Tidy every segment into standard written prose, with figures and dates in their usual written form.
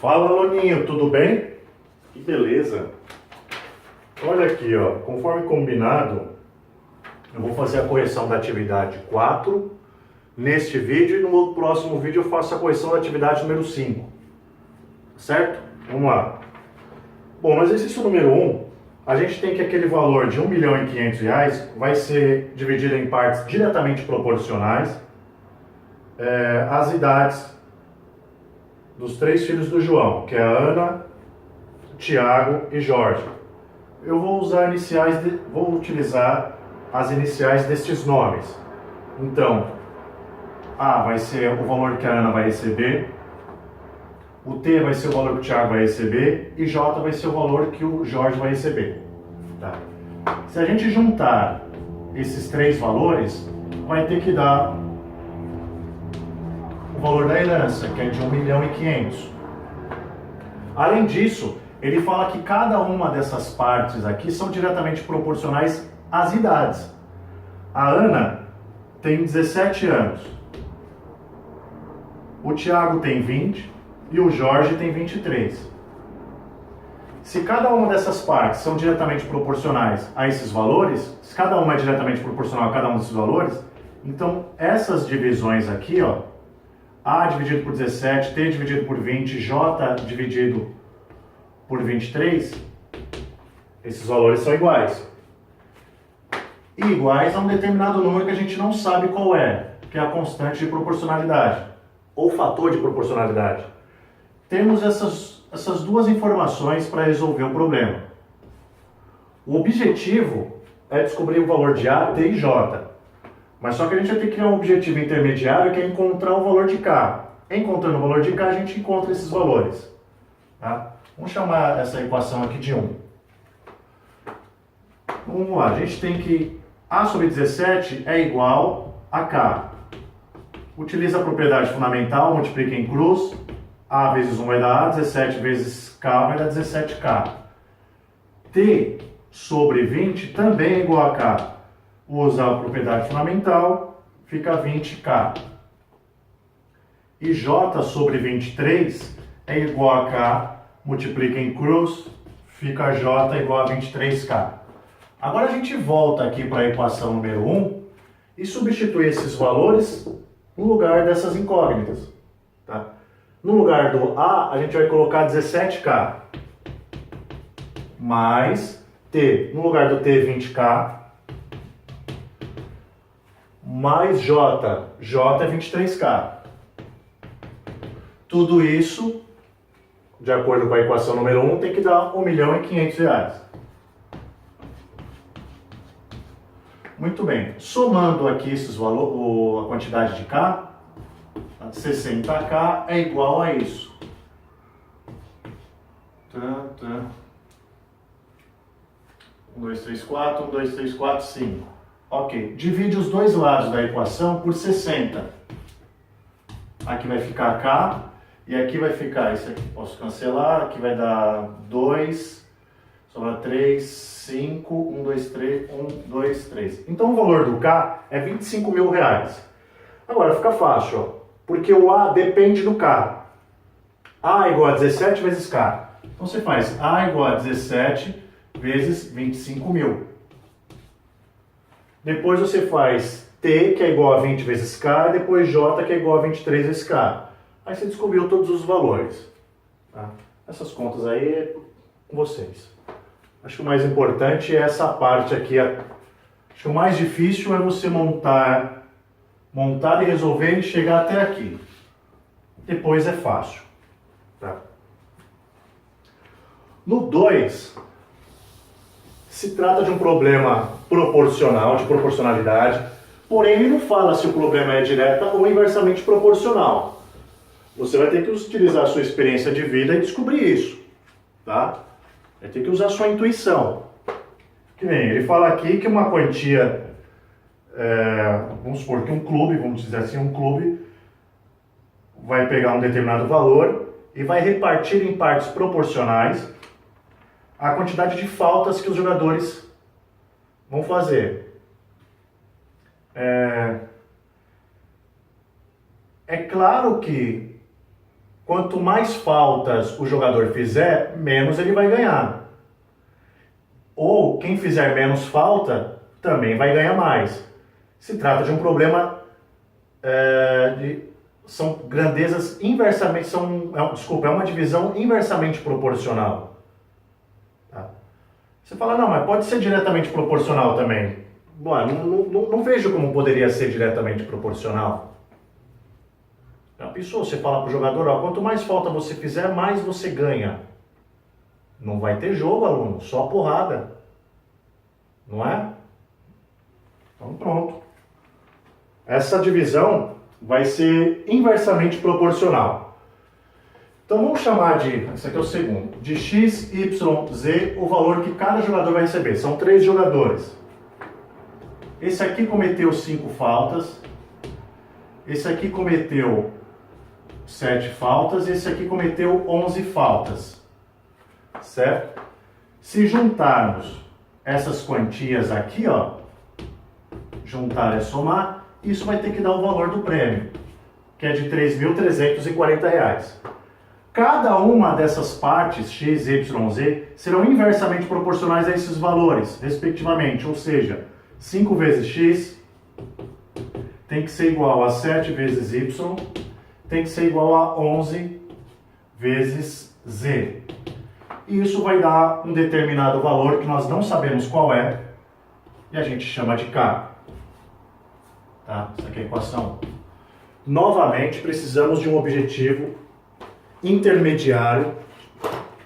Fala, Loninho, tudo bem? Que beleza! Olha aqui, ó, conforme combinado, eu vou fazer a correção da atividade 4 neste vídeo e no próximo vídeo eu faço a correção da atividade número 5. Certo? Vamos lá. Bom, no exercício número 1, a gente tem que aquele valor de R$1.500.000 vai ser dividido em partes diretamente proporcionais às idades dos 3 filhos do João, que é a Ana, Tiago e Jorge. Eu vou utilizar as iniciais destes nomes. Então, A vai ser o valor que a Ana vai receber, o T vai ser o valor que o Tiago vai receber e J vai ser o valor que o Jorge vai receber. Tá? Se a gente juntar esses 3 valores, vai ter que dar o valor da herança, que é de R$1.500.000. Além disso, ele fala que cada uma dessas partes aqui são diretamente proporcionais às idades. A Ana tem 17 anos, o Tiago tem 20 e o Jorge tem 23. Se cada uma dessas partes são diretamente proporcionais a esses valores, se cada uma é diretamente proporcional a cada um desses valores, então essas divisões aqui, ó, A dividido por 17, T dividido por 20, J dividido por 23, esses valores são iguais. E iguais a um determinado número que a gente não sabe qual é, que é a constante de proporcionalidade, ou fator de proporcionalidade. Temos essas duas informações para resolver o problema. O objetivo é descobrir o valor de A, T e J. Mas só que a gente vai ter que criar um objetivo intermediário que é encontrar o valor de K. Encontrando o valor de K, a gente encontra esses valores. Tá? Vamos chamar essa equação aqui de 1. Vamos lá, a gente tem que A sobre 17 é igual a K. Utiliza a propriedade fundamental, multiplica em cruz. A vezes 1 vai dar A, 17 vezes K vai dar 17K. T sobre 20 também é igual a K. Usa a propriedade fundamental, fica 20K. E J sobre 23 é igual a K, multiplica em cruz, fica J igual a 23K. Agora a gente volta aqui para a equação número 1 e substitui esses valores no lugar dessas incógnitas. Tá? No lugar do A, a gente vai colocar 17K mais T. No lugar do T, 20K mais J. J é 23K. Tudo isso, de acordo com a equação número 1, tem que dar R$1.500.000. Muito bem. Somando aqui esses valores, a quantidade de K, 60K é igual a isso. 1, 2, 3, 4, 1, 2, 3, 4, 5. Ok. Divide os dois lados da equação por 60. Aqui vai ficar K e aqui vai ficar, isso aqui posso cancelar, aqui vai dar 2, sobra 3, 5, 1, 2, 3, 1, 2, 3. Então o valor do K é R$25.000. Agora fica fácil, ó, porque o A depende do K. A igual a 17 vezes K. Então você faz A igual a 17 vezes 25.000. Depois você faz T, que é igual a 20 vezes K, e depois J, que é igual a 23 vezes K. Aí você descobriu todos os valores. Tá? Essas contas aí é com vocês. Acho que o mais importante é essa parte aqui. Acho que o mais difícil é você montar e resolver e chegar até aqui. Depois é fácil. Tá? No 2, se trata de um problema proporcional, de proporcionalidade, porém ele não fala se o problema é direta ou inversamente proporcional. Você vai ter que utilizar a sua experiência de vida e descobrir isso. Tá? Vai ter que usar a sua intuição. Que nem ele fala aqui que uma quantia, vamos supor que um clube, vamos dizer assim, um clube vai pegar um determinado valor e vai repartir em partes proporcionais a quantidade de faltas que os jogadores vão fazer. É claro que quanto mais faltas o jogador fizer, menos ele vai ganhar. Ou quem fizer menos falta também vai ganhar mais. Se trata de um problema são grandezas inversamente, é uma divisão inversamente proporcional. Tá? Você fala, não, mas pode ser diretamente proporcional também. Bom, não vejo como poderia ser diretamente proporcional. Já pensou, você fala para o jogador, ó, quanto mais falta você fizer, mais você ganha. Não vai ter jogo, aluno, só porrada. Não é? Então pronto. Essa divisão vai ser inversamente proporcional. Então vamos chamar de, esse aqui é o segundo, de x, y, z, o valor que cada jogador vai receber. São 3 jogadores. Esse aqui cometeu 5 faltas. Esse aqui cometeu 7 faltas. Esse aqui cometeu 11 faltas. Certo? Se juntarmos essas quantias aqui, ó, juntar é somar, isso vai ter que dar o valor do prêmio, que é de R$ 3.340. Cada uma dessas partes, x, y, z, serão inversamente proporcionais a esses valores, respectivamente, ou seja, 5 vezes x tem que ser igual a 7 vezes y, tem que ser igual a 11 vezes z. E isso vai dar um determinado valor que nós não sabemos qual é, e a gente chama de k. Tá? Essa aqui é a equação. Novamente, precisamos de um objetivo intermediário,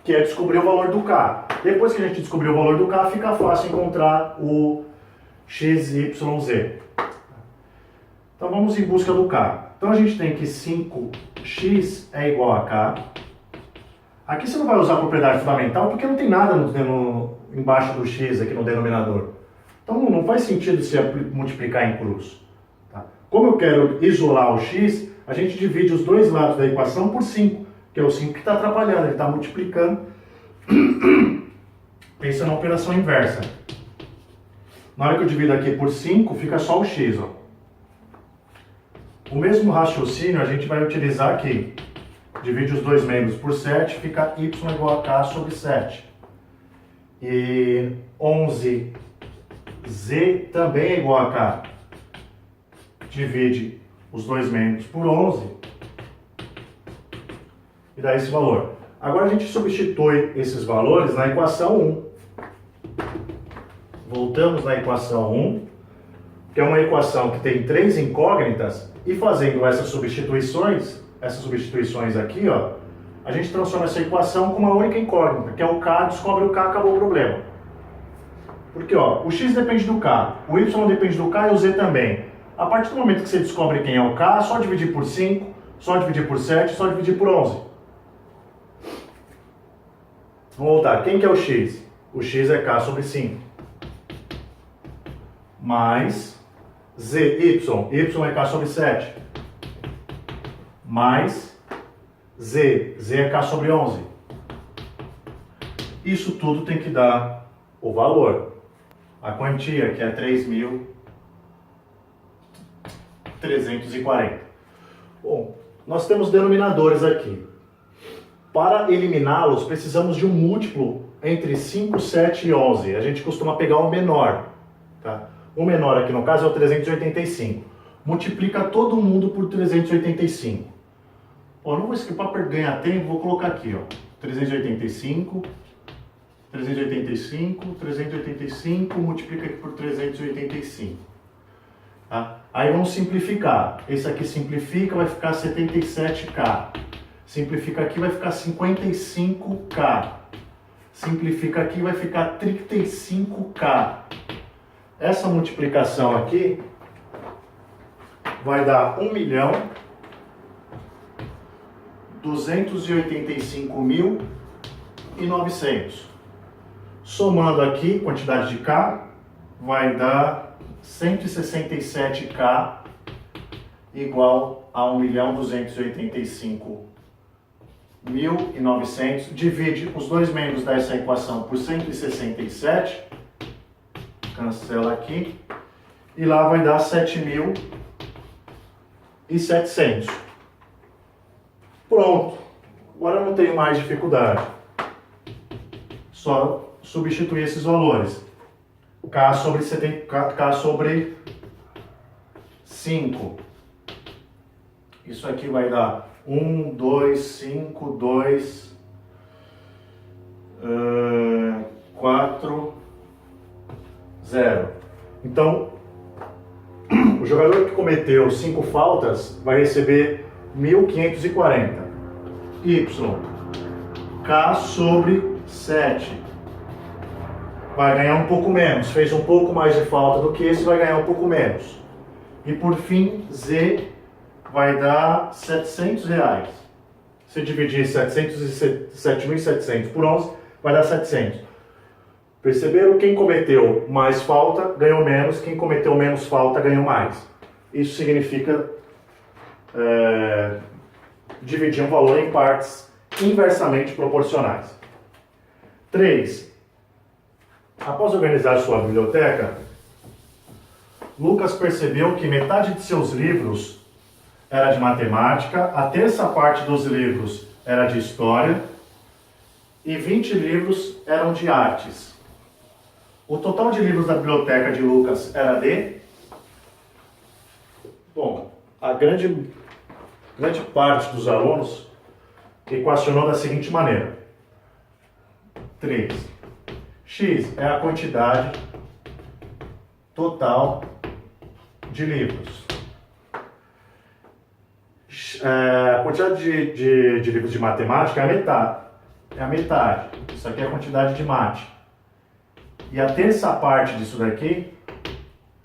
que é descobrir o valor do k. Depois que a gente descobrir o valor do k, fica fácil encontrar o x, y, z. Então vamos em busca do k. Então a gente tem que 5x é igual a k. Aqui você não vai usar a propriedade fundamental porque não tem nada embaixo do x aqui no denominador. Então não faz sentido se multiplicar em cruz. Tá? Como eu quero isolar o x, a gente divide os dois lados da equação por 5, que é o 5 que está atrapalhando, ele está multiplicando. Pensa na operação inversa. Na hora que eu divido aqui por 5, fica só o x. Ó. O mesmo raciocínio a gente vai utilizar aqui. Divide os dois membros por 7, fica y igual a k sobre 7. E 11z também é igual a k. Divide os dois membros por 11 e dá esse valor. Agora a gente substitui esses valores na equação 1. Voltamos na equação 1, que é uma equação que tem 3 incógnitas, e fazendo essas substituições aqui, ó, a gente transforma essa equação com uma única incógnita, que é o k, descobre o k, acabou o problema. Porque ó, o x depende do k, o y depende do k e o z também. A partir do momento que você descobre quem é o k, só dividir por 5, só dividir por 7, só dividir por 11. Vamos voltar. Quem que é o x? O x é k sobre 5. Mais y é k sobre 7. Mais z é k sobre 11. Isso tudo tem que dar o valor. A quantia, que é 3.340. Bom, nós temos denominadores aqui. Para eliminá-los, precisamos de um múltiplo entre 5, 7 e 11. A gente costuma pegar o menor. Tá? O menor aqui no caso é o 385. Multiplica todo mundo por 385. Ó, não vou escrever para ganhar tempo, vou colocar aqui, ó. 385, 385, 385, multiplica aqui por 385. Tá? Aí vamos simplificar. Esse aqui simplifica, vai ficar 77k. Simplifica aqui, vai ficar 55k. Simplifica aqui, vai ficar 35k. Essa multiplicação aqui vai dar 1.285.900. Somando aqui, quantidade de k, vai dar 167k igual a 1.285.900. Divide os dois membros dessa equação por 167. Cancela aqui. E lá vai dar 7.700. Pronto. Agora eu não tenho mais dificuldade. Só substituir esses valores. K sobre 5. Isso aqui vai dar 1, 2, 5, 2, 4, 0. Então, o jogador que cometeu 5 faltas vai receber 1.540. Y, K sobre 7. Vai ganhar um pouco menos. Fez um pouco mais de falta do que esse, vai ganhar um pouco menos. E por fim, Z vai dar R$700. Se dividir 7.700 por 11, vai dar 700. Perceberam? Quem cometeu mais falta ganhou menos, quem cometeu menos falta ganhou mais. Isso significa dividir um valor em partes inversamente proporcionais. 3. Após organizar sua biblioteca, Lucas percebeu que metade de seus livros era de matemática, a terça parte dos livros era de história e 20 livros eram de artes. O total de livros da biblioteca de Lucas era de... Bom, a grande parte dos alunos equacionou da seguinte maneira. 3. X é a quantidade total de livros. A quantidade de livros de matemática é a metade. É a metade. Isso aqui é a quantidade de mate. E a terça parte disso daqui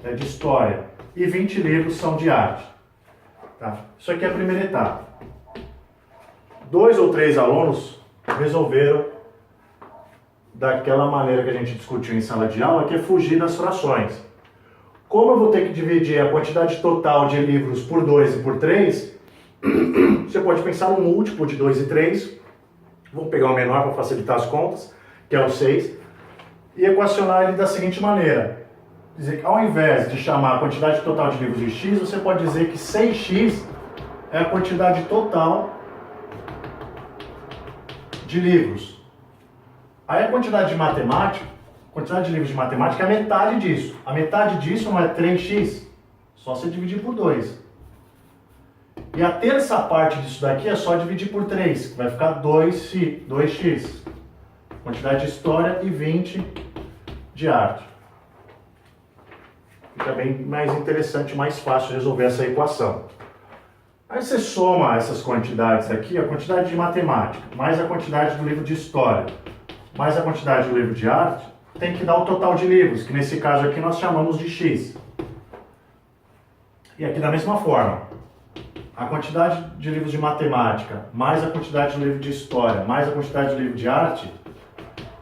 é de história. E 20 livros são de arte. Tá? Isso aqui é a primeira etapa. 2 ou 3 alunos resolveram daquela maneira que a gente discutiu em sala de aula, que é fugir das frações. Como eu vou ter que dividir a quantidade total de livros por 2 e por 3, você pode pensar no múltiplo de 2 e 3. Vamos pegar o menor para facilitar as contas, que é o 6, e equacionar ele da seguinte maneira. Dizer que ao invés de chamar a quantidade total de livros de x, você pode dizer que 6x é a quantidade total de livros. Aí a quantidade de matemática, quantidade de livros de matemática é a metade disso. A metade disso não é 3x, só se dividir por 2. E a terça parte disso daqui é só dividir por 3, que vai ficar 2x. Quantidade de história e 20 de arte. Fica bem mais interessante, mais fácil de resolver essa equação. Aí você soma essas quantidades aqui, a quantidade de matemática, mais a quantidade do livro de história, mais a quantidade do livro de arte, tem que dar o total de livros, que nesse caso aqui nós chamamos de x. E aqui da mesma forma, a quantidade de livros de matemática, mais a quantidade de livro de história, mais a quantidade de livro de arte,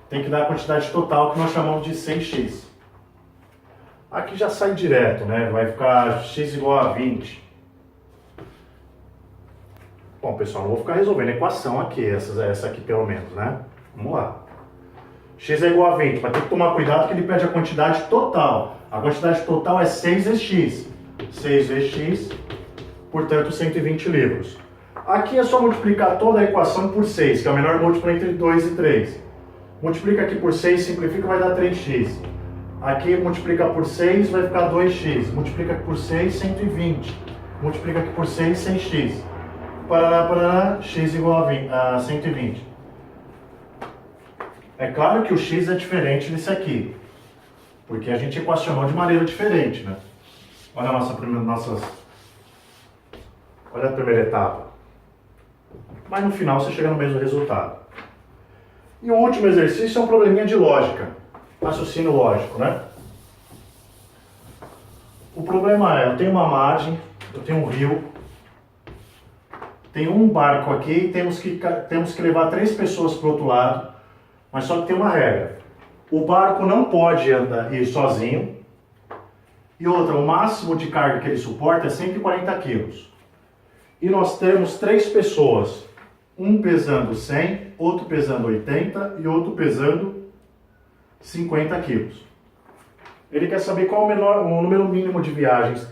tem que dar a quantidade total que nós chamamos de 6x. Aqui já sai direto, né? Vai ficar x igual a 20. Bom, pessoal, não vou ficar resolvendo a equação aqui, essa aqui pelo menos, né? Vamos lá. X é igual a 20, mas tem que tomar cuidado que ele pede a quantidade total. A quantidade total é 6 vezes x. 6 vezes x, portanto 120 livros. Aqui é só multiplicar toda a equação por 6, que é o menor múltiplo entre 2 e 3. Multiplica aqui por 6, simplifica, vai dar 3x. Aqui multiplica por 6, vai ficar 2x. Multiplica aqui por 6, 120. Multiplica aqui por 6, 100x. Parará, x igual a 120. É claro que o x é diferente desse aqui, porque a gente equacionou de maneira diferente, né? Olha olha a primeira etapa. Mas no final você chega no mesmo resultado. E o último exercício é um probleminha de lógica, raciocínio lógico, né? O problema é, eu tenho uma margem, eu tenho um rio, tem um barco aqui e temos que levar 3 pessoas para o outro lado, mas só que tem uma regra. O barco não pode ir sozinho, e outra, o máximo de carga que ele suporta é 140 quilos. E nós temos 3 pessoas, um pesando 100, outro pesando 80 e outro pesando 50 quilos. Ele quer saber qual o número mínimo de viagens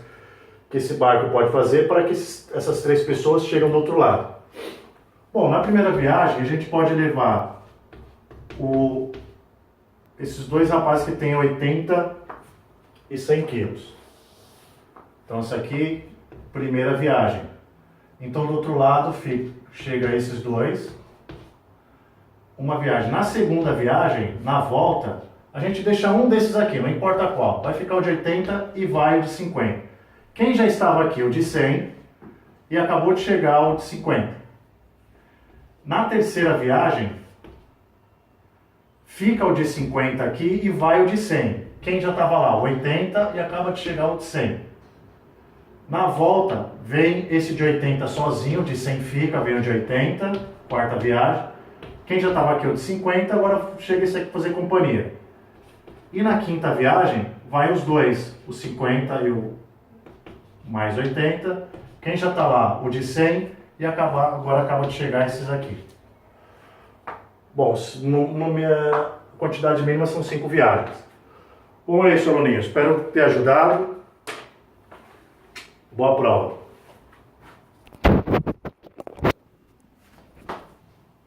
que esse barco pode fazer para que essas 3 pessoas cheguem do outro lado. Bom, na primeira viagem a gente pode levar esses dois rapazes que têm 80 e 100 quilos. Então essa aqui, primeira viagem. Então do outro lado chega esses dois. Uma viagem. Na segunda viagem, na volta, a gente deixa um desses aqui, não importa qual. Vai ficar o de 80 e vai o de 50. Quem já estava aqui, o de 100, e acabou de chegar o de 50. Na terceira viagem, fica o de 50 aqui e vai o de 100. Quem já estava lá, o 80, e acaba de chegar o de 100. Na volta, vem esse de 80 sozinho, o de 100 fica, vem o de 80, quarta viagem. Quem já estava aqui, o de 50, agora chega esse aqui para fazer companhia. E na quinta viagem, vai os dois, o 50 e o mais 80. Quem já está lá, o de 100, e agora acaba de chegar esses aqui. Bom, minha quantidade mínima são 5 viagens. Bom, é isso, aluninhos. Espero ter ajudado. Boa prova.